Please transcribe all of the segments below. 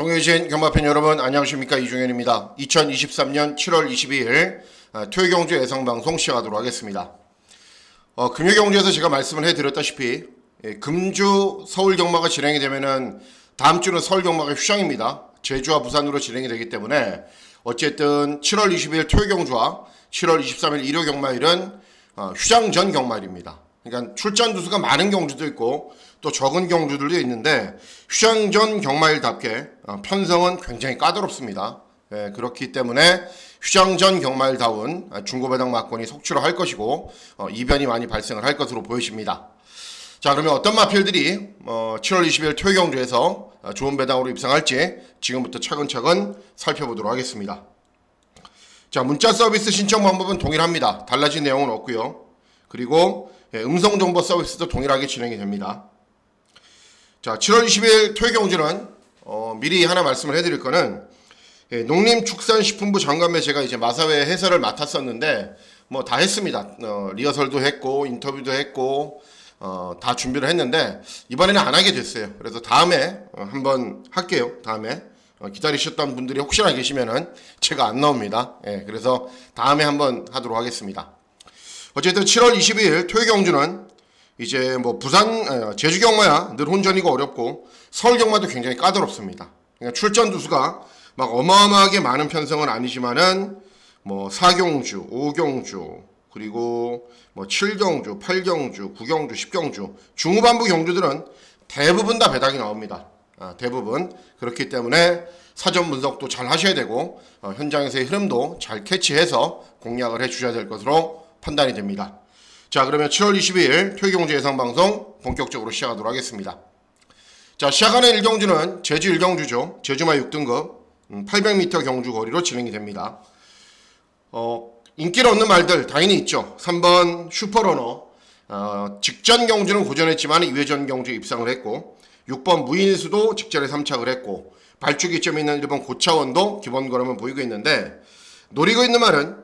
동해진 경마팬 여러분 안녕하십니까, 이종현입니다. 2023년 7월 22일 토요경주 예상방송 시작하도록 하겠습니다. 금요경주에서 제가 말씀을 해드렸다시피 금주 서울경마가 진행이 되면은 다음 주는 서울경마가 휴장입니다. 제주와 부산으로 진행이 되기 때문에 어쨌든 7월 20일 토요경주와 7월 23일 일요경마일은 휴장 전 경마일입니다. 그러니까 출전 두수가 많은 경주도 있고 또 적은 경주들도 있는데 휴장 전 경마일답게 편성은 굉장히 까다롭습니다. 그렇기 때문에 휴장 전 경마일다운 중고배당 막권이 속출을 할 것이고 이변이 많이 발생을 할 것으로 보여집니다. 자, 그러면 어떤 마필들이 7월 20일 토요경주에서 좋은 배당으로 입상할지 지금부터 차근차근 살펴보도록 하겠습니다. 자, 문자 서비스 신청 방법은 동일합니다. 달라진 내용은 없고요. 그리고 음성정보 서비스도 동일하게 진행이 됩니다. 자, 7월 20일 토요경주는 미리 하나 말씀을 해드릴 거는 농림축산식품부 장관매 제가 이제 마사회 해설을 맡았었는데 뭐 다 했습니다. 리허설도 했고 인터뷰도 했고 다 준비를 했는데 이번에는 안 하게 됐어요. 그래서 다음에 한번 할게요. 다음에 기다리셨던 분들이 혹시나 계시면은 제가 안 나옵니다. 그래서 다음에 한번 하도록 하겠습니다. 어쨌든 7월 22일 토요경주는 이제 뭐 부산, 제주 경마야 늘 혼전이고 어렵고 서울 경마도 굉장히 까다롭습니다. 그러니까 출전 두수가 막 어마어마하게 많은 편성은 아니지만은 뭐 4경주, 5경주, 그리고 뭐 7경주, 8경주, 9경주, 10경주, 중후반부 경주들은 대부분 다 배당이 나옵니다. 대부분. 그렇기 때문에 사전 분석도 잘 하셔야 되고 현장에서의 흐름도 잘 캐치해서 공략을 해 주셔야 될 것으로 판단이 됩니다. 자, 그러면 7월 22일 토요경주 예상방송 본격적으로 시작하도록 하겠습니다. 자, 시작하는 1경주는 제주 1경주죠. 제주마 6등급 800m 경주 거리로 진행이 됩니다. 인기를 얻는 말들 당연히 있죠. 3번 슈퍼러너, 직전 경주는 고전했지만 2회전 경주에 입상을 했고, 6번 무인수도 직전에 3착을 했고, 발주기점이 있는 1번 고차원도 기본 걸음을 보이고 있는데, 노리고 있는 말은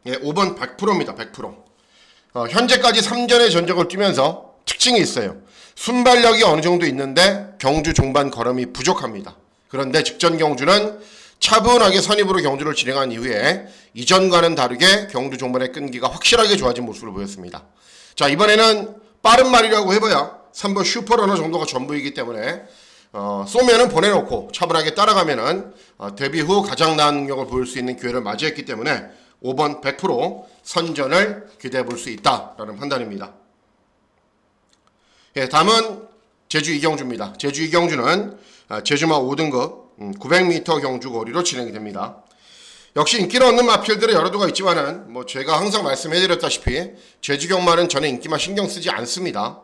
5번 100%입니다. 100%. 현재까지 3전의 전적을 뛰면서 특징이 있어요. 순발력이 어느 정도 있는데 경주 종반 걸음이 부족합니다. 그런데 직전 경주는 차분하게 선입으로 경주를 진행한 이후에 이전과는 다르게 경주 종반의 끈기가 확실하게 좋아진 모습을 보였습니다. 자, 이번에는 빠른 말이라고 해봐야 3번 슈퍼러너 정도가 전부이기 때문에 쏘면은 보내놓고 차분하게 따라가면은 데뷔 후 가장 나은 능력을 보일 수 있는 기회를 맞이했기 때문에 5번 100% 선전을 기대해 볼 수 있다라는 판단입니다. 다음은 제주 2경주입니다. 제주 2경주는 제주마 5등급 900m 경주 거리로 진행이 됩니다. 역시 인기를 얻는 마필들의 여러 도가 있지만은 뭐 제가 항상 말씀해드렸다시피 제주 경마는 전에 인기만 신경 쓰지 않습니다.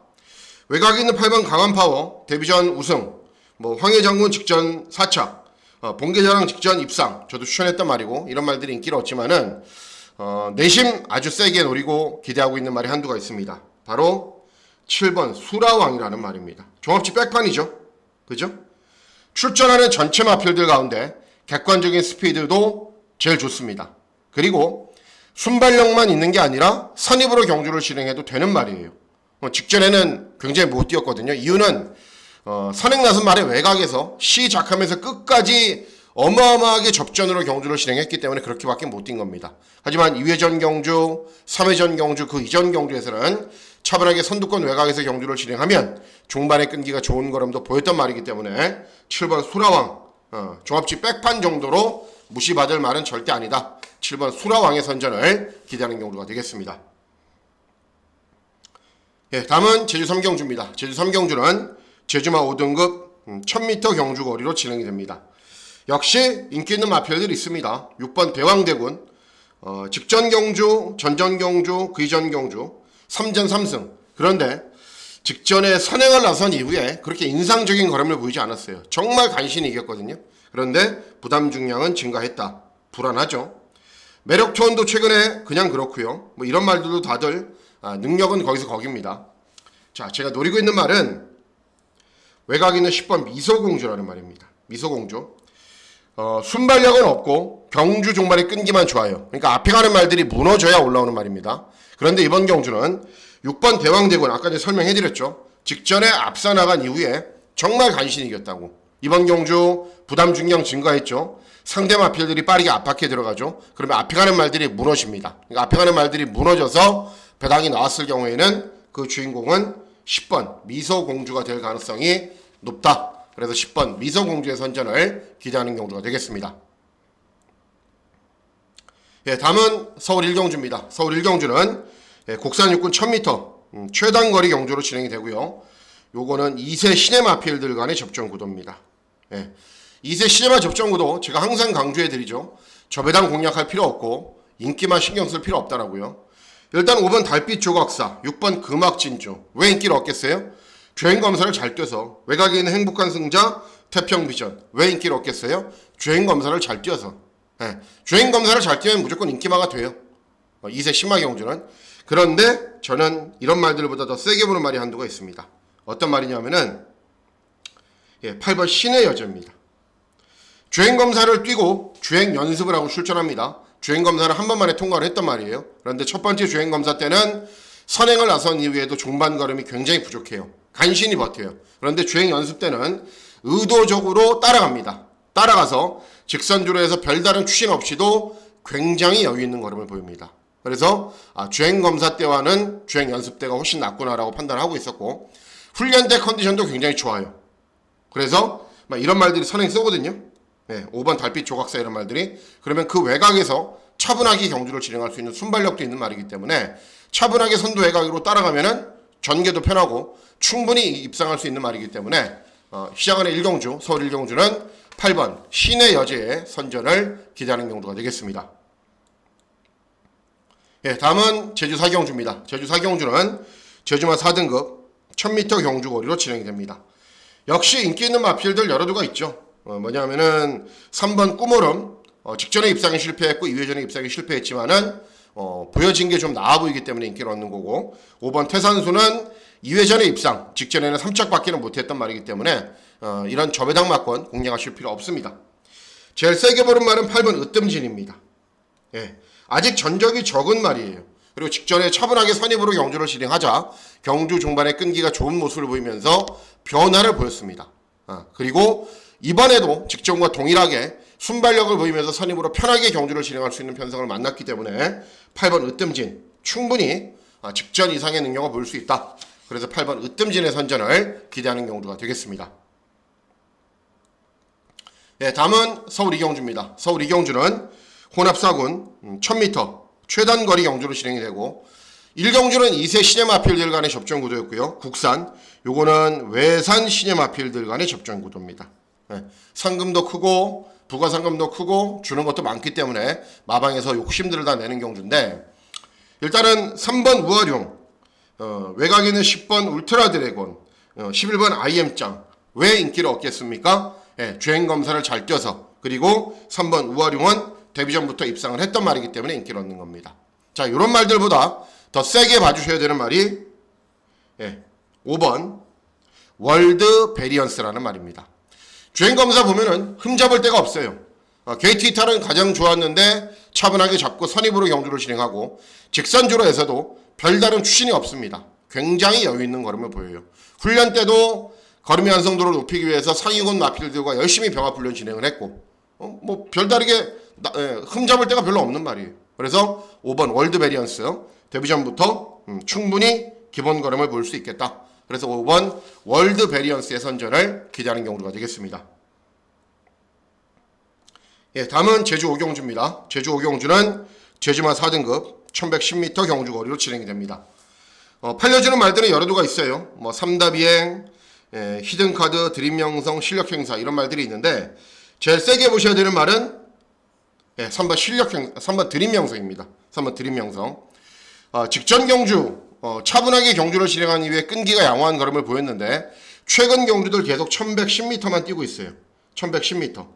외곽에 있는 8번 강한파워 데뷔전 우승, 뭐 황해장군 직전 4착, 본계자랑 직전 입상, 저도 추천했단 말이고 이런 말들이 인기를 얻지만은 내심 아주 세게 노리고 기대하고 있는 말이 한두가 있습니다. 바로 7번 수라왕이라는 말입니다. 종합지 백판이죠. 그죠? 출전하는 전체 마필들 가운데 객관적인 스피드도 제일 좋습니다. 그리고 순발력만 있는 게 아니라 선입으로 경주를 진행해도 되는 말이에요. 직전에는 굉장히 못 뛰었거든요. 이유는 선행 나선 말의 외곽에서 시작하면서 끝까지 어마어마하게 접전으로 경주를 진행했기 때문에 그렇게밖에 못 뛴 겁니다. 하지만 2회전 경주, 3회전 경주, 그 이전 경주에서는 차분하게 선두권 외곽에서 경주를 진행하면 종반의 끈기가 좋은 걸음도 보였던 말이기 때문에 7번 수라왕, 종합지 백판 정도로 무시받을 말은 절대 아니다. 7번 수라왕의 선전을 기대하는 경주가 되겠습니다. 다음은 제주 3경주입니다. 제주 3경주는 제주마 5등급 1000m 경주 거리로 진행이 됩니다. 역시 인기 있는 마필들이 있습니다. 6번 대왕대군, 직전 경주, 전전 경주, 그 이전 경주 3전 3승. 그런데 직전에 선행을 나선 이후에 그렇게 인상적인 걸음을 보이지 않았어요. 정말 간신히 이겼거든요. 그런데 부담 중량은 증가했다. 불안하죠. 매력 투혼도 최근에 그냥 그렇고요. 뭐 이런 말들도 다들 능력은 거기서 거깁니다. 자, 제가 노리고 있는 말은 외곽에 있는 10번 미소공주라는 말입니다. 미소공주. 순발력은 없고 경주 종반의 끈기만 좋아요. 그러니까 앞에 가는 말들이 무너져야 올라오는 말입니다. 그런데 이번 경주는 6번 대왕대군, 아까 전에 설명해드렸죠. 직전에 앞서 나간 이후에 정말 간신히 이겼다고. 이번 경주 부담 중량 증가했죠. 상대 마필들이 빠르게 압박해 들어가죠. 그러면 앞에 가는 말들이 무너집니다. 그러니까 앞에 가는 말들이 무너져서 배당이 나왔을 경우에는 그 주인공은 10번 미소공주가 될 가능성이 높다. 그래서 10번 미소공주의 선전을 기대하는 경주가 되겠습니다. 예, 다음은 서울 1경주입니다. 서울 1경주는 국산 육군 1000m 최단거리 경주로 진행이 되고요. 요거는 2세 시네마필들 간의 접전 구도입니다. 예, 2세 시네마 접전 구도 제가 항상 강조해 드리죠. 저배당 공략할 필요 없고 인기만 신경 쓸 필요 없다라고요. 일단 5번 달빛 조각사, 6번 금악진주. 왜 인기를 얻겠어요? 주행검사를 잘 뛰어서. 외곽에 있는 행복한 승자 태평비전. 왜 인기를 얻겠어요? 주행검사를 잘 뛰어서. 예, 주행검사를 잘 뛰면 무조건 인기마가 돼요. 2세 신마 경주는. 그런데 저는 이런 말들보다 더 세게 보는 말이 한두가 있습니다. 어떤 말이냐면은 8번 신의 여자입니다. 주행검사를 뛰고 주행 연습을 하고 출전합니다. 주행검사를 한 번만에 통과를 했단 말이에요. 그런데 첫 번째 주행검사 때는 선행을 나선 이후에도 중반 걸음이 굉장히 부족해요. 간신히 버텨요. 그런데 주행 연습 때는 의도적으로 따라갑니다. 따라가서 직선주로 해서 별다른 추진 없이도 굉장히 여유 있는 걸음을 보입니다. 그래서 주행검사 때와는 주행 연습 때가 훨씬 낫구나라고 판단하고 있었고, 훈련 때 컨디션도 굉장히 좋아요. 그래서 이런 말들이 선행 쓰거든요. 네, 5번 달빛 조각사 이런 말들이. 그러면 그 외곽에서 차분하게 경주를 진행할 수 있는 순발력도 있는 말이기 때문에 차분하게 선두 외곽으로 따라가면은 전개도 편하고 충분히 입상할 수 있는 말이기 때문에 시작하는 1경주, 서울 1경주는 8번 신의 여제의 선전을 기대하는 경주가 되겠습니다. 예, 다음은 제주 4경주입니다. 제주 4경주는 제주마 4등급 1000m 경주거리로 진행이 됩니다. 역시 인기 있는 마필들 여러 두가 있죠. 뭐냐면은 3번 꾸모름 직전에 입상에 실패했고 2회전에 입상에 실패했지만은 보여진 게 좀 나아 보이기 때문에 인기를 얻는 거고, 5번 태산수는 2회전에 입상, 직전에는 3착밖에는 못했단 말이기 때문에 이런 저배당 막권 공략하실 필요 없습니다. 제일 세게 보는 말은 8번 으뜸진입니다. 예, 아직 전적이 적은 말이에요. 그리고 직전에 차분하게 선입으로 경주를 진행하자 경주 중반에 끈기가 좋은 모습을 보이면서 변화를 보였습니다. 그리고 이번에도 직전과 동일하게 순발력을 보이면서 선입으로 편하게 경주를 진행할 수 있는 편성을 만났기 때문에 8번 으뜸진 충분히 직전 이상의 능력을 보일 수 있다. 그래서 8번 으뜸진의 선전을 기대하는 경주가 되겠습니다. 네, 다음은 서울 2경주입니다. 서울 2경주는 혼합사군 1000m 최단거리 경주로 진행이 되고, 1경주는 2세 시네마필들 간의 접전 구도였고요. 국산, 요거는 외산 시네마필들 간의 접전 구도입니다. 네, 상금도 크고 부가상금도 크고 주는 것도 많기 때문에 마방에서 욕심들을 다 내는 경주인데, 일단은 3번 우아룡, 외곽에 있는 10번 울트라 드래곤, 11번 IM짱. 왜 인기를 얻겠습니까? 예, 주행검사를 잘 뛰어서, 그리고 3번 우아룡은 데뷔전부터 입상을 했던 말이기 때문에 인기를 얻는 겁니다. 자, 이런 말들보다 더 세게 봐주셔야 되는 말이 5번 월드 베리언스라는 말입니다. 주행검사 보면은 흠잡을 데가 없어요. 게이트 이탈은 가장 좋았는데 차분하게 잡고 선입으로 경주를 진행하고, 직선주로 해서도 별다른 추진이 없습니다. 굉장히 여유 있는 걸음을 보여요. 훈련 때도 걸음의 완성도를 높이기 위해서 상위군 마필들과 열심히 병합 훈련 진행을 했고, 뭐 별다르게 흠잡을 데가 별로 없는 말이에요. 그래서 5번 월드 베리언스 데뷔전부터 충분히 기본 걸음을 볼 수 있겠다. 그래서 5번 월드 베리언스의 선전을 기대하는 경주가 되겠습니다. 예, 다음은 제주 5경주입니다. 제주 5경주는 제주마 4등급 1110m 경주거리로 진행이 됩니다. 팔려주는 말들은 여러 두가 있어요. 뭐 삼다비행, 히든카드, 드림명성, 실력행사 이런 말들이 있는데, 제일 세게 보셔야 되는 말은 3번 실력행사, 3번 드림명성입니다. 3번 드림명성. 직전 경주 차분하게 경주를 진행한 이후에 끈기가 양호한 걸음을 보였는데, 최근 경주들 계속 1110m만 뛰고 있어요. 1110m.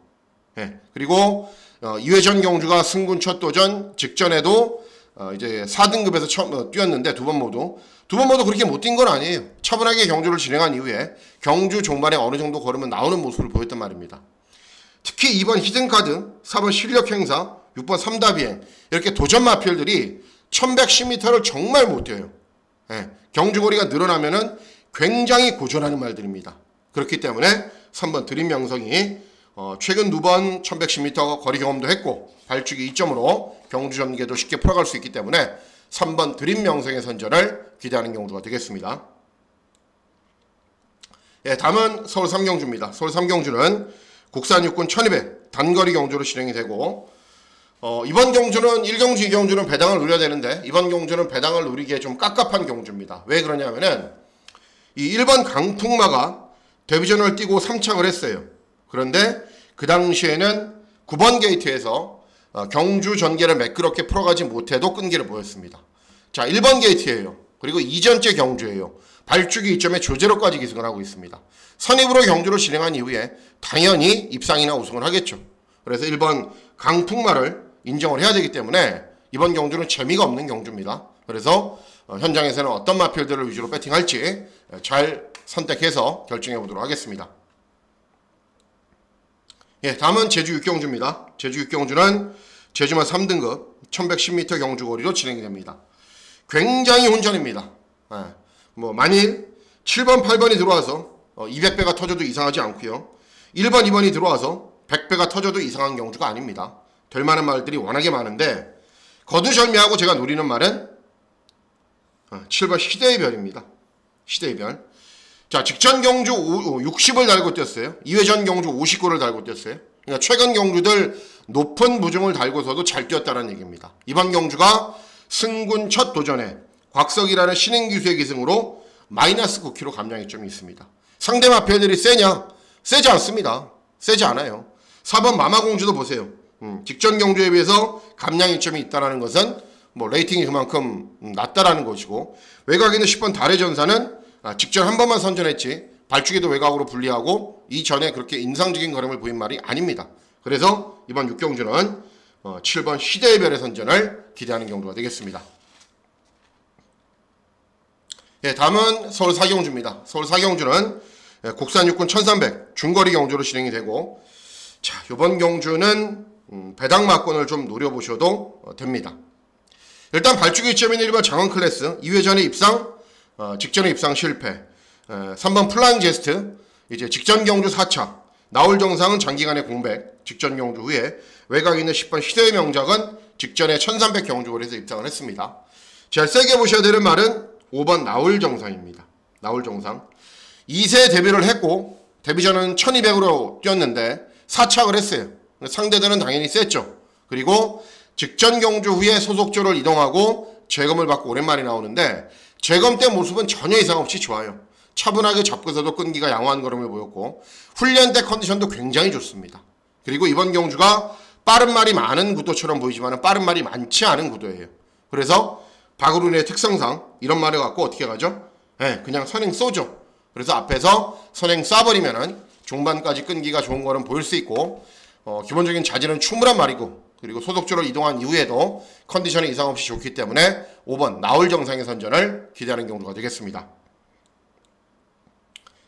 예, 그리고 2회전 경주가 승군 첫 도전 직전에도 이제 4등급에서 처음 뛰었는데 두 번 모두 그렇게 못 뛴 건 아니에요. 차분하게 경주를 진행한 이후에 경주 종반에 어느 정도 걸으면 나오는 모습을 보였단 말입니다. 특히 2번 히든카드, 4번 실력행사, 6번 삼다비행 이렇게 도전 마필들이 1110m를 정말 못 뛰어요. 예, 경주거리가 늘어나면은 굉장히 고전하는 말들입니다. 그렇기 때문에 3번 드림명성이 최근 2번 1110m 거리 경험도 했고 발주기 2점으로 경주 전개도 쉽게 풀어갈 수 있기 때문에 3번 드림명성의 선전을 기대하는 경주가 되겠습니다. 예, 다음은 서울 3경주입니다. 서울 3경주는 국산 육군 1200 단거리 경주로 진행이 되고 이번 경주는 1경주, 2경주는 배당을 누려야 되는데 이번 경주는 배당을 누리기에 좀 깝깝한 경주입니다. 왜 그러냐면은 이 1번 강풍마가 데뷔전을 뛰고 3착을 했어요. 그런데 그 당시에는 9번 게이트에서 경주 전개를 매끄럽게 풀어가지 못해도 끈기를 보였습니다. 자, 1번 게이트예요. 그리고 2전째 경주예요. 발주기 2점에 조제로까지 기승을 하고 있습니다. 선입으로 경주를 진행한 이후에 당연히 입상이나 우승을 하겠죠. 그래서 1번 강풍마를 인정을 해야 되기 때문에 이번 경주는 재미가 없는 경주입니다. 그래서 현장에서는 어떤 마필들을 위주로 배팅할지 잘 선택해서 결정해 보도록 하겠습니다. 예, 다음은 제주 6경주입니다. 제주 6경주는 제주마 3등급 1110m 경주거리로 진행이 됩니다. 굉장히 혼전입니다. 예, 만일 7번, 8번이 들어와서 200배가 터져도 이상하지 않고요. 1번, 2번이 들어와서 100배가 터져도 이상한 경주가 아닙니다. 될 만한 말들이 워낙에 많은데 거두절미하고 제가 노리는 말은 7번 시대의 별입니다. 시대의 별. 자, 직전 경주 60을 달고 뛰었어요. 2회전 경주 59를 달고 뛰었어요. 그러니까 최근 경주들 높은 무중을 달고서도 잘 뛰었다는 얘기입니다. 이번 경주가 승군 첫 도전에 곽석이라는 신인 기수의 기승으로 마이너스 9kg 감량이점이 있습니다. 상대 마필들이 세냐? 세지 않습니다. 세지 않아요. 4번 마마공주도 보세요. 직전 경주에 비해서 감량이점이 있다는 것은 레이팅이 그만큼 낮다라는 것이고, 외곽에 있는 10번 달의 전사는 직전 한 번만 선전했지 발주기도 외곽으로 분리하고 이전에 그렇게 인상적인 걸음을 보인 말이 아닙니다. 그래서 이번 6경주는 7번 시대의 별의 선전을 기대하는 경주가 되겠습니다. 예, 다음은 서울 4경주입니다. 서울 4경주는 국산 육군 1300 중거리 경주로 진행이 되고, 자, 이번 경주는 배당 막권을 좀 노려보셔도 됩니다. 일단 발주기 1점인 1번 장원 클래스 2회전에 입상, 직전에 입상 실패. 3번 플라잉 제스트, 이제 직전 경주 4차 나올 정상은 장기간의 공백, 직전 경주 후에 외곽에 있는 10번 시대의 명작은 직전에 1300 경주거리에서 입상을 했습니다. 제일 세게 보셔야 되는 말은 5번 나올 정상입니다. 나올 정상. 2세 데뷔를 했고 데뷔전은 1200으로 뛰었는데 4착을 했어요. 상대들은 당연히 셌죠. 그리고 직전 경주 후에 소속조를 이동하고 재검을 받고 오랜만에 나오는데 재검 때 모습은 전혀 이상 없이 좋아요. 차분하게 잡고서도 끈기가 양호한 걸음을 보였고 훈련 때 컨디션도 굉장히 좋습니다. 그리고 이번 경주가 빠른 말이 많은 구도처럼 보이지만 빠른 말이 많지 않은 구도예요. 그래서 박으룬의 특성상 이런 말을 갖고 어떻게 가죠? 네, 그냥 선행 쏘죠. 그래서 앞에서 선행 쏴버리면은 중반까지 끈기가 좋은 걸음 보일 수 있고 기본적인 자질은 충분한 말이고, 그리고 소속조를 이동한 이후에도 컨디션이 이상 없이 좋기 때문에 5번 나올 정상의 선전을 기대하는 경주가 되겠습니다.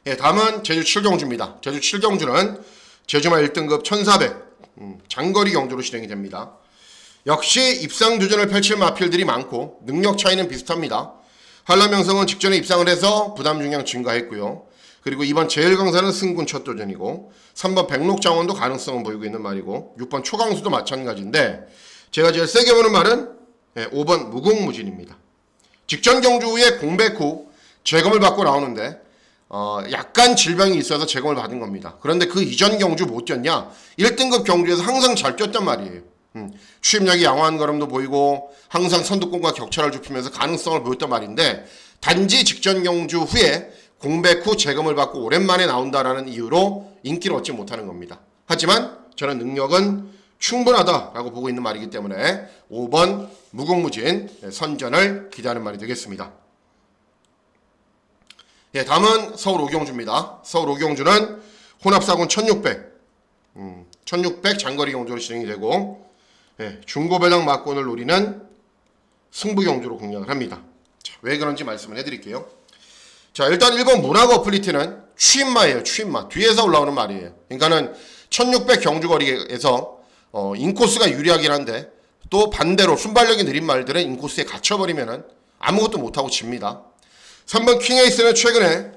예, 다음은 제주 7경주입니다. 제주 7경주는 제주마 1등급 1400 장거리 경주로 진행이 됩니다. 역시 입상 도전을 펼칠 마필들이 많고 능력 차이는 비슷합니다. 한라명성은 직전에 입상을 해서 부담 중량 증가했고요. 그리고 이번 제일강사는 승군 첫 도전이고 3번 백록장원도 가능성을 보이고 있는 말이고 6번 초강수도 마찬가지인데, 제가 제일 세게 보는 말은 5번 무궁무진입니다. 직전 경주 후에 공백 후 재검을 받고 나오는데 약간 질병이 있어서 재검을 받은 겁니다. 그런데 그 이전 경주 못 뛰었냐? 1등급 경주에서 항상 잘 뛰었단 말이에요. 추임력이 양호한 걸음도 보이고 항상 선두권과 격차를 좁히면서 가능성을 보였단 말인데, 단지 직전 경주 후에 공백 후 재검을 받고 오랜만에 나온다라는 이유로 인기를 얻지 못하는 겁니다. 하지만 저는 능력은 충분하다라고 보고 있는 말이기 때문에 5번 무궁무진 선전을 기대하는 말이 되겠습니다. 예, 다음은 서울 5경주입니다. 서울 5경주는 혼합사군 1600 장거리 경주로 진행이 되고, 예, 중고배당 막권을 노리는 승부경주로 공략을 합니다. 자, 왜 그런지 말씀을 해드릴게요. 자, 일단 1번 문학 어플리트는 추임마예요. 추임마. 뒤에서 올라오는 말이에요. 그러니까는 1600 경주거리에서 인코스가 유리하긴 한데 또 반대로 순발력이 느린 말들은 인코스에 갇혀버리면은 아무것도 못하고 집니다. 3번 킹에이스는 최근에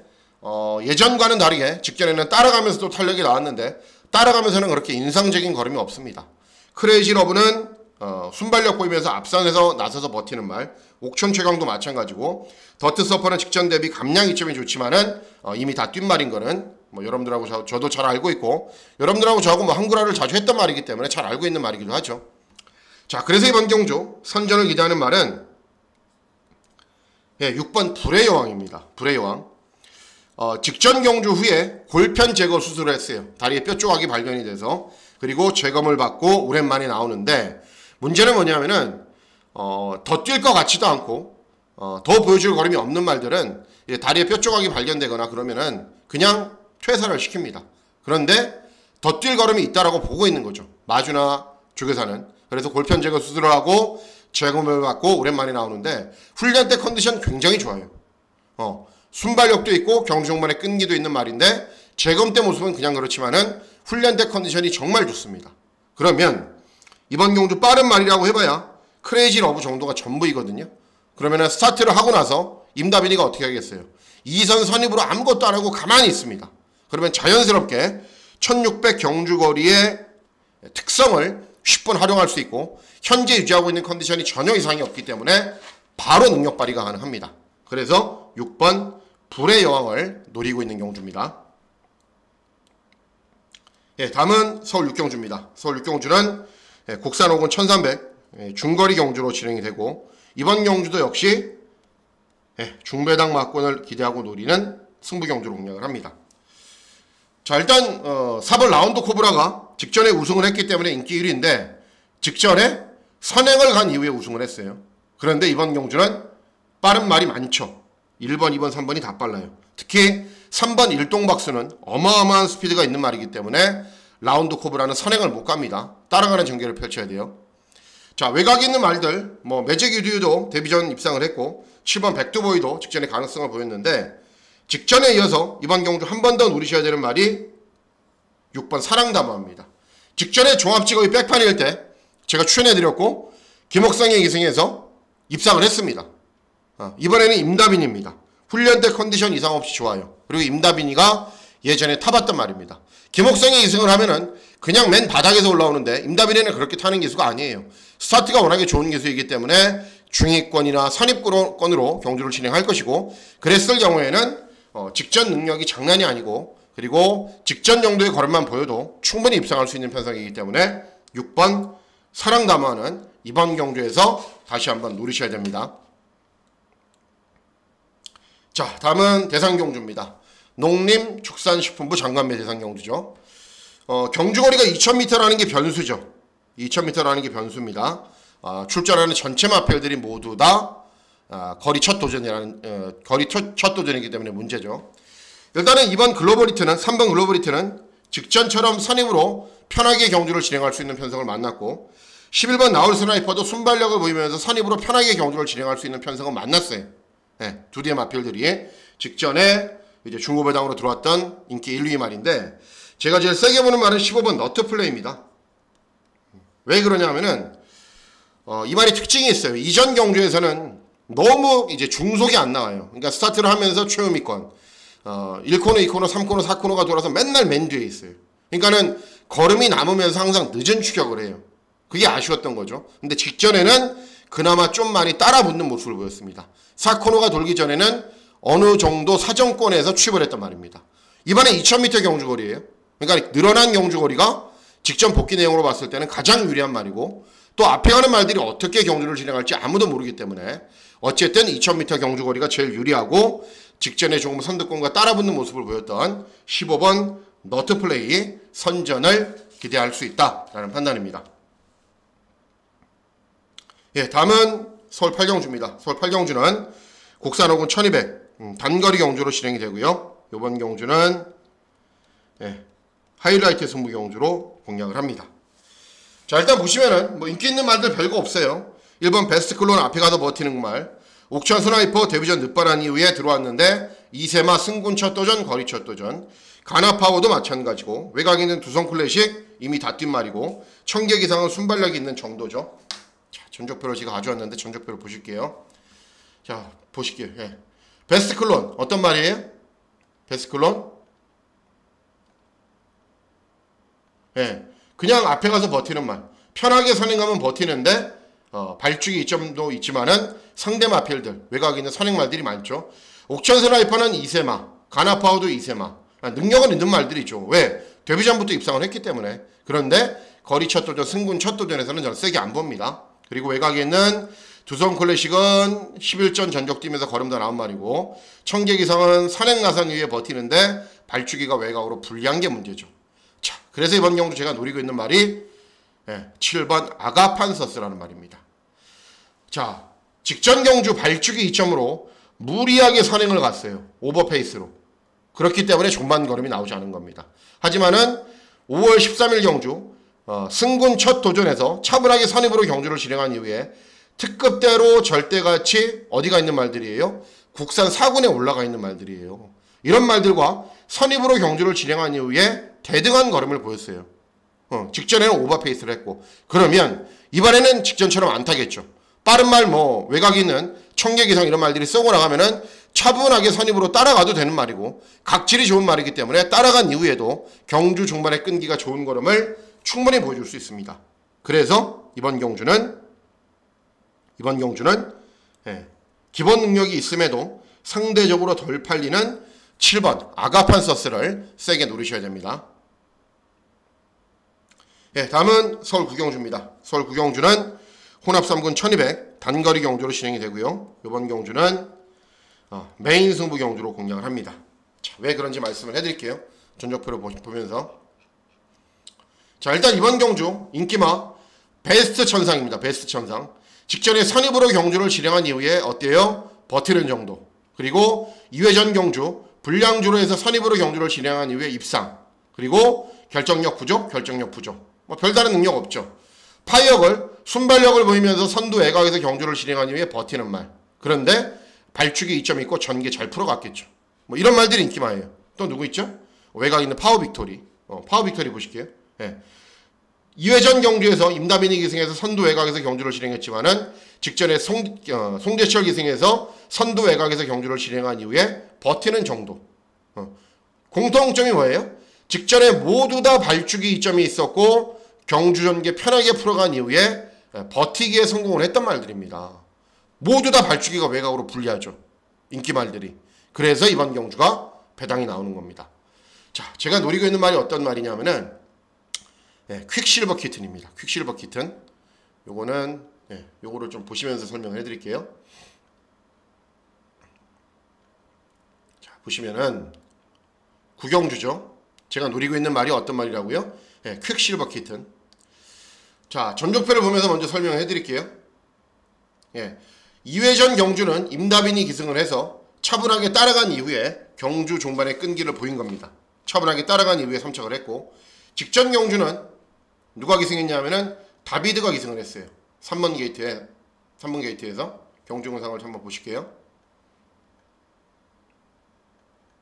예전과는 다르게 직전에는 따라가면서도 탄력이 나왔는데 따라가면서는 그렇게 인상적인 걸음이 없습니다. 크레이지 러브는 순발력 보이면서 앞선에서 나서서 버티는 말, 옥천 최강도 마찬가지고, 더트 서퍼는 직전 대비 감량 이점이 좋지만은 이미 다 뛴 말인 거는 뭐 여러분들하고 저도 잘 알고 있고, 여러분들하고 저하고 뭐 한글화를 자주 했던 말이기 때문에 잘 알고 있는 말이기도 하죠. 자, 그래서 이번 경주 선전을 기대하는 말은 6번 불의 여왕입니다. 불의 여왕. 직전 경주 후에 골편 제거 수술을 했어요. 다리에 뼈 조각이 발견이 돼서. 그리고 재검을 받고 오랜만에 나오는데, 문제는 뭐냐면은 더 뛸 것 같지도 않고 더 보여줄 걸음이 없는 말들은 다리에 뼈 조각이 발견되거나 그러면은 그냥 퇴사를 시킵니다. 그런데 더 뛸 걸음이 있다라고 보고 있는 거죠. 마주나 조교사는. 그래서 골편 제거 수술을 하고 재검을 받고 오랜만에 나오는데, 훈련 때 컨디션 굉장히 좋아요. 순발력도 있고 경주 종반에 끈기도 있는 말인데, 재검 때 모습은 그냥 그렇지만은 훈련 때 컨디션이 정말 좋습니다. 그러면 이번 경주 빠른 말이라고 해봐야 크레이지 러브 정도가 전부이거든요. 그러면은 스타트를 하고 나서 임다빈이가 어떻게 하겠어요? 2선 선입으로 아무것도 안 하고 가만히 있습니다. 그러면 자연스럽게 1600 경주 거리의 특성을 10분 활용할 수 있고, 현재 유지하고 있는 컨디션이 전혀 이상이 없기 때문에 바로 능력 발휘가 가능합니다. 그래서 6번 불의 여왕을 노리고 있는 경주입니다. 다음은 서울 6경주입니다. 서울 6경주는 국산 5군 1300 중거리 경주로 진행이 되고, 이번 경주도 역시 중배당 막권을 기대하고 노리는 승부 경주로 공략을 합니다. 자, 일단 4번 라운드 코브라가 직전에 우승을 했기 때문에 인기 1위인데, 직전에 선행을 간 이후에 우승을 했어요. 그런데 이번 경주는 빠른 말이 많죠. 1번, 2번, 3번이 다 빨라요. 특히 3번 일동박수는 어마어마한 스피드가 있는 말이기 때문에 라운드 코브라는 선행을 못 갑니다. 따라가는 전개를 펼쳐야 돼요. 자, 외곽 있는 말들, 뭐 매직 유디유도 데뷔전 입상을 했고, 7번 백두보이도 직전에 가능성을 보였는데, 직전에 이어서 이번 경주 한 번 더 누리셔야 되는 말이 6번 사랑담화입니다. 직전에 종합직업이 백판일 때 제가 추천해드렸고, 김옥성에 이승해서 입상을 했습니다. 이번에는 임다빈입니다. 훈련 때 컨디션 이상 없이 좋아요. 그리고 임다빈이가 예전에 타봤단 말입니다. 김옥성에 이승을 하면은 그냥 맨 바닥에서 올라오는데, 임다빈이는 그렇게 타는 기수가 아니에요. 스타트가 워낙에 좋은 기수이기 때문에 중위권이나 선입권으로 경주를 진행할 것이고, 그랬을 경우에는 직전 능력이 장난이 아니고, 그리고 직전 정도의 걸음만 보여도 충분히 입상할 수 있는 편성이기 때문에 6번 사랑담화는 이번 경주에서 다시 한번 노리셔야 됩니다. 자, 다음은 대상경주입니다. 농림축산식품부 장관매 대상경주죠. 경주거리가 2000m라는 게 변수죠. 2000m라는 게 변수입니다. 출전하는 전체 마필들이 모두 다 거리 첫 도전이기 때문에 문제죠. 일단은 이번 글로벌히트는 3번 글로벌히트는 직전처럼 선임으로 편하게 경주를 진행할 수 있는 편성을 만났고, 11번 나울 스나이퍼도 순발력을 보이면서 선입으로 편하게 경주를 진행할 수 있는 편성을 만났어요. 두 대의 마필들이 직전에 이제 중고배당으로 들어왔던 인기 1, 2위 말인데, 제가 제일 세게 보는 말은 15번 너트플레이입니다. 왜 그러냐면은 이 말이 특징이 있어요. 이전 경주에서는 너무 이제 중속이 안 나와요. 그러니까 스타트를 하면서 최후위권 1코너, 2코너, 3코너, 4코너가 돌아서 맨날 맨 뒤에 있어요. 그러니까는 걸음이 남으면서 항상 늦은 추격을 해요. 그게 아쉬웠던 거죠. 근데 직전에는 그나마 좀 많이 따라붙는 모습을 보였습니다. 4코너가 돌기 전에는 어느 정도 사정권에서 취입을 했단 말입니다. 이번에 2000m 경주거리예요. 그러니까 늘어난 경주거리가 직전 복귀 내용으로 봤을 때는 가장 유리한 말이고, 또 앞에 가는 말들이 어떻게 경주를 진행할지 아무도 모르기 때문에 어쨌든 2000m 경주거리가 제일 유리하고, 직전에 조금 선두권과 따라붙는 모습을 보였던 15번 너트플레이 선전을 기대할 수 있다라는 판단입니다. 다음은 서울 8경주입니다. 서울 8경주는 국산 5군 1200 단거리 경주로 진행이 되고요. 이번 경주는 하이라이트 승부 경주로 공략을 합니다. 자, 일단 보시면은 뭐 인기 있는 말들 별거 없어요. 1번 베스트 클론 앞에 가서 버티는 말, 옥천 스나이퍼 데뷔전 늦발한 이후에 들어왔는데 이세마 승군 첫 도전, 거리 첫 도전, 가나파워도 마찬가지고, 외곽 있는 두성 클래식 이미 다 뛴 말이고, 1000개 이상은 순발력이 있는 정도죠. 자, 전적표를 제가 가져왔는데 전적표를 보실게요. 자, 보실게요. 베스트 클론 어떤 말이에요? 베스클론? 예, 그냥 앞에 가서 버티는 말. 편하게 선행하면 버티는데 발주기 이점도 있지만은 상대 마필들, 외곽에 있는 선행말들이 많죠. 옥천 스나이퍼는 이세마, 가나파워도 이세마. 능력은 있는 말들이죠. 왜? 데뷔전부터 입상을 했기 때문에. 그런데 거리 첫 도전, 승군 첫 도전에서는 저는 세게 안 봅니다. 그리고 외곽에 있는 두성 클래식은 11전 전적 뛰면서 걸음도 나온 말이고, 청계기성은 선행 나선 위에 버티는데 발주기가 외곽으로 불리한 게 문제죠. 자, 그래서 이번 경주 제가 노리고 있는 말이 7번 아가판서스라는 말입니다. 자, 직전 경주 발주기 2점으로 무리하게 선행을 갔어요. 오버페이스로. 그렇기 때문에 종반 걸음이 나오지 않은 겁니다. 하지만은 5월 13일 경주 승군 첫 도전에서 차분하게 선입으로 경주를 진행한 이후에 특급대로 절대같이 어디가 있는 말들이에요? 국산 4군에 올라가 있는 말들이에요. 이런 말들과 선입으로 경주를 진행한 이후에 대등한 걸음을 보였어요. 직전에는 오버페이스를 했고, 그러면 이번에는 직전처럼 안 타겠죠. 빠른 말 외곽에 있는 청계기성 이런 말들이 쏘고 나가면은 차분하게 선입으로 따라가도 되는 말이고, 각질이 좋은 말이기 때문에 따라간 이후에도 경주 중반에 끈기가 좋은 걸음을 충분히 보여줄 수 있습니다. 그래서 이번 경주는 기본 능력이 있음에도 상대적으로 덜 팔리는 7번 아가판서스를 세게 노리셔야 됩니다. 다음은 서울 구경주입니다. 서울 구경주는 혼합 3군 1200 단거리 경주로 진행이 되고요. 이번 경주는 메인 승부 경주로 공략을 합니다. 자, 왜 그런지 말씀을 해드릴게요. 전적표를 보면서. 자, 일단 이번 경주 인기마 베스트 천상입니다. 베스트 천상. 직전에 선입으로 경주를 진행한 이후에 어때요? 버티는 정도. 그리고 2회전 경주 불량주로 해서 선입으로 경주를 진행한 이후에 입상. 그리고 결정력 부족. 별다른 능력 없죠. 파이역을 순발력을 보이면서 선두 외곽에서 경주를 진행한 이후에 버티는 말. 그런데 발축이 이점 있고 전개 잘 풀어갔겠죠. 이런 말들이 인기마예요. 또 누구 있죠? 외곽에 있는 파워 빅토리. 파워 빅토리 보실게요. 2회전 경주에서 임다빈이 기승해서 선두 외곽에서 경주를 진행했지만은 직전에 송재철 기승해서 선두 외곽에서 경주를 진행한 이후에 버티는 정도. 공통점이 뭐예요? 직전에 모두 다 발주기 이점이 있었고 경주 전개 편하게 풀어간 이후에 버티기에 성공을 했단 말들입니다. 모두 다 발주기가 외곽으로 불리하죠. 인기 말들이. 그래서 이번 경주가 배당이 나오는 겁니다. 자, 제가 노리고 있는 말이 어떤 말이냐면은 퀵실버 키튼입니다. 퀵실버 키튼. 요거는 요거를 좀 보시면서 설명을 해드릴게요. 자, 보시면은 구경주죠. 제가 노리고 있는 말이 어떤 말이라고요? 퀵실버 키튼. 자, 전적표를 보면서 먼저 설명을 해드릴게요. 2회전 경주는 임다빈이 기승을 해서 차분하게 따라간 이후에 경주 종반의 끈기를 보인 겁니다. 차분하게 따라간 이후에 선착을 했고, 직전 경주는 누가 기승했냐면은 다비드가 기승을 했어요. 3번 게이트에서 경주 영상을 한번 보실게요.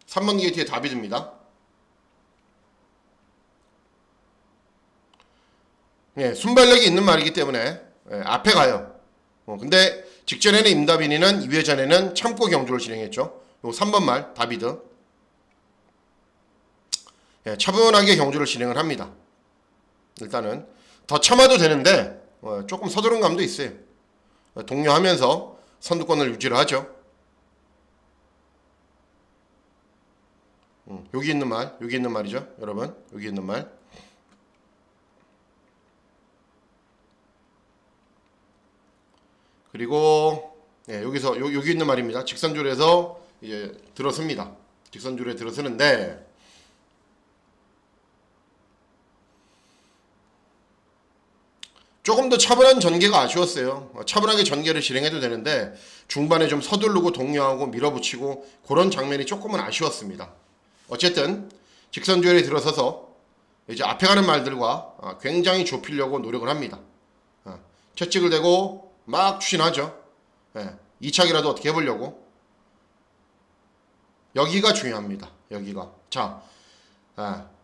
3번 게이트의 다비드입니다. 순발력이 있는 말이기 때문에 앞에 가요. 근데 직전에는 임다빈이는 2회전에는 참고 경주를 진행했죠. 요 3번 말 다비드. 차분하게 경주를 진행을 합니다. 일단은 더 참아도 되는데 조금 서두른 감도 있어요. 동료하면서 선두권을 유지를 하죠. 여기 있는 말이죠, 여러분. 여기 있는 말. 그리고 여기 있는 말입니다. 직선줄에서 이제 들어섭니다. 직선줄에 들어서는데 조금 더 차분한 전개가 아쉬웠어요. 차분하게 전개를 진행해도 되는데 중반에 좀 서두르고 동료하고 밀어붙이고 그런 장면이 조금은 아쉬웠습니다. 어쨌든 직선줄에 들어서서 이제 앞에 가는 말들과 굉장히 좁히려고 노력을 합니다. 채찍을 대고 막 추진하죠. 2착이라도 어떻게 해보려고. 여기가 중요합니다. 여기가. 자,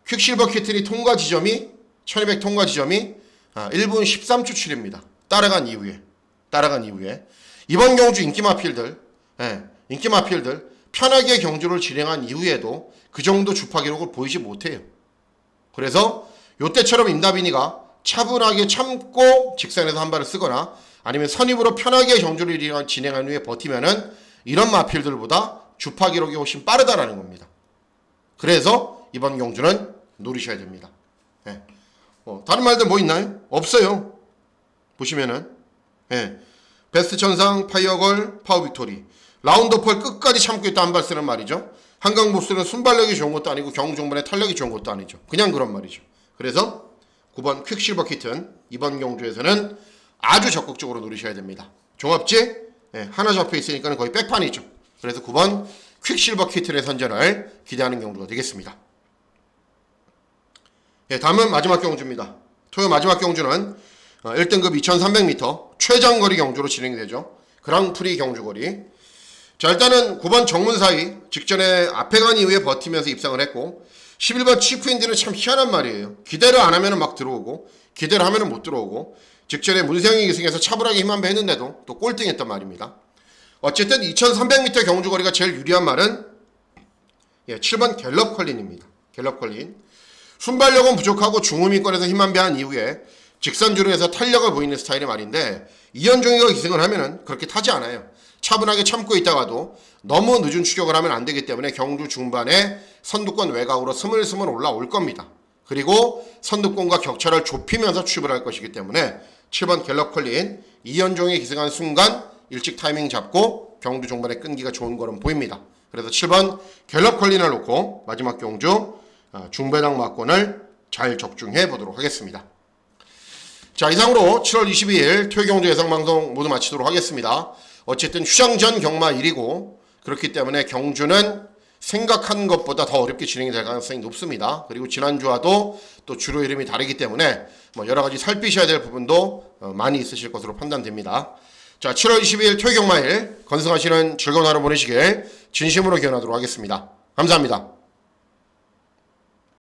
퀵실버 키튼이 통과 지점이 1200 통과 지점이 1분 13초 7입니다. 따라간 이후에 이번 경주 인기마필들 편하게 경주를 진행한 이후에도 그 정도 주파 기록을 보이지 못해요. 그래서 요때처럼 임다빈이가 차분하게 참고 직선에서 한 발을 쓰거나 아니면 선입으로 편하게 경주를 진행한 후에 버티면은 이런 마필들보다 주파 기록이 훨씬 빠르다라는 겁니다. 그래서 이번 경주는 노리셔야 됩니다. 예. 다른 말들 뭐 있나요? 없어요. 보시면은 베스트 천상, 파이어걸, 파워 빅토리, 라운드폴 끝까지 참고 있다 한 발 쓰는 말이죠. 한강 보스는 순발력이 좋은 것도 아니고 경주종반의 탄력이 좋은 것도 아니죠. 그냥 그런 말이죠. 그래서 9번 퀵실버 키튼 이번 경주에서는 아주 적극적으로 노리셔야 됩니다. 종합지 하나 잡혀 있으니까 거의 백판이죠. 그래서 9번 퀵실버 키튼의 선전을 기대하는 경주가 되겠습니다. 다음은 마지막 경주입니다. 토요 마지막 경주는 1등급 2300m 최장거리 경주로 진행되죠. 그랑프리 경주거리. 자, 일단은 9번 정문사이 직전에 앞에 간 이후에 버티면서 입상을 했고 11번 치프인디는 참 희한한 말이에요. 기대를 안 하면은 막 들어오고 기대를 하면은 못 들어오고 직전에 문세영이 기승해서 차분하게 힘 한 배 했는데도 또 꼴등했단 말입니다. 어쨌든 2300m 경주거리가 제일 유리한 말은 7번 갤럽 컬린입니다. 갤럽 컬린. 순발력은 부족하고 중후미권에서 힘 한 배 한 이후에 직선주로에서 탄력을 보이는 스타일의 말인데 이현종이가 기승을 하면은 그렇게 타지 않아요. 차분하게 참고 있다가도 너무 늦은 추격을 하면 안 되기 때문에 경주 중반에 선두권 외곽으로 스물스물 올라올 겁니다. 그리고 선두권과 격차를 좁히면서 출발할 것이기 때문에 7번 갤럽 컬린 이현종이 기승한 순간 일찍 타이밍 잡고 경주 중반에 끈기가 좋은 거는 보입니다. 그래서 7번 갤럽 컬린을 놓고 마지막 경주 중배당 막권을 잘 적중해 보도록 하겠습니다. 자, 이상으로 7월 22일 토요경주 예상방송 모두 마치도록 하겠습니다. 어쨌든 휴장 전 경마일이고 그렇기 때문에 경주는 생각한 것보다 더 어렵게 진행이 될 가능성이 높습니다. 그리고 지난주와도 또 주로 이름이 다르기 때문에 여러가지 살피셔야 될 부분도 많이 있으실 것으로 판단됩니다. 자, 7월 22일 토요경마일 건승하시는 즐거운 하루 보내시길 진심으로 기원하도록 하겠습니다. 감사합니다.